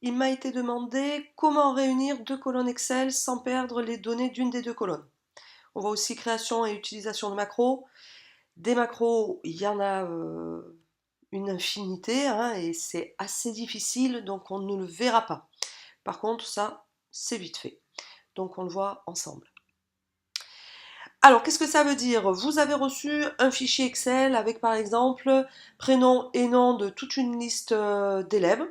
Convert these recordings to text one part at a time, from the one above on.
Il m'a été demandé comment réunir deux colonnes Excel sans perdre les données d'une des deux colonnes. On voit aussi création et utilisation de macros. Des macros, il y en a une infinité hein, et c'est assez difficile, donc on ne le verra pas. Par contre, ça, c'est vite fait. Donc on le voit ensemble. Alors, qu'est-ce que ça veut dire? Vous avez reçu un fichier Excel avec par exemple prénom et nom de toute une liste d'élèves.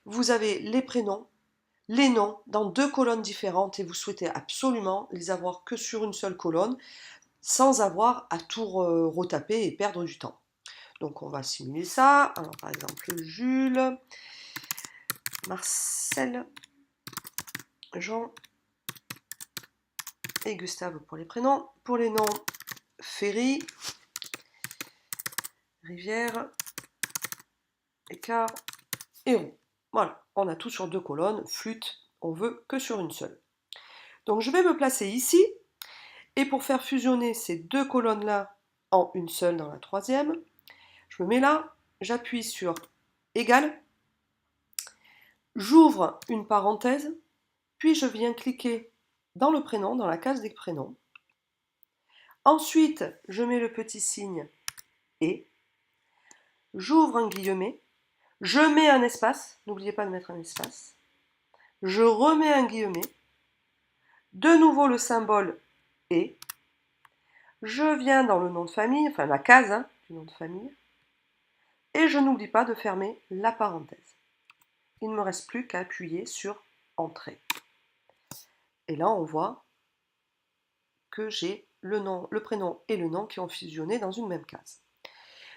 Vous avez les prénoms, les noms dans deux colonnes différentes et vous souhaitez absolument les avoir que sur une seule colonne sans avoir à tout retaper et perdre du temps. Donc on va simuler ça. Alors par exemple Jules, Marcel, Jean et Gustave pour les prénoms. Pour les noms, Ferry, Rivière, Écart et Roux. Voilà, on a tout sur deux colonnes. Flûte, on veut que sur une seule. Donc je vais me placer ici. Et pour faire fusionner ces deux colonnes-là en une seule dans la troisième, je me mets là, j'appuie sur égal, j'ouvre une parenthèse, puis je viens cliquer dans le prénom, dans la case des prénoms. Ensuite, je mets le petit signe et, j'ouvre un guillemet, je mets un espace, n'oubliez pas de mettre un espace, je remets un guillemet, de nouveau le symbole et, je viens dans le nom de famille, enfin la case hein, du nom de famille, et je n'oublie pas de fermer la parenthèse. Il ne me reste plus qu'à appuyer sur Entrée. Et là, on voit que j'ai le nom, le prénom et le nom qui ont fusionné dans une même case.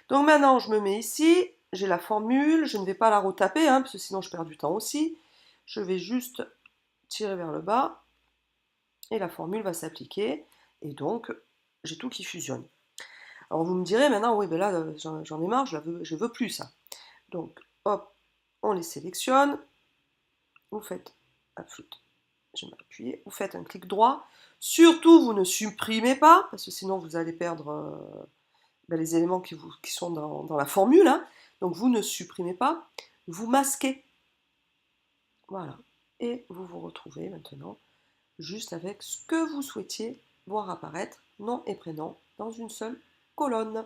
Donc maintenant, je me mets ici, j'ai la formule, je ne vais pas la retaper, hein, parce que sinon je perds du temps aussi. Je vais juste tirer vers le bas, et la formule va s'appliquer, et donc j'ai tout qui fusionne. Alors vous me direz maintenant, oui, ben là, j'en ai marre, je veux plus ça. Donc, hop, on les sélectionne, vous faites un flûte. Je vais m'appuyer, vous faites un clic droit. Surtout, vous ne supprimez pas, parce que sinon vous allez perdre les éléments qui sont dans la formule. Hein. Donc vous ne supprimez pas, vous masquez. Voilà. Et vous vous retrouvez maintenant juste avec ce que vous souhaitiez voir apparaître, nom et prénom, dans une seule colonne.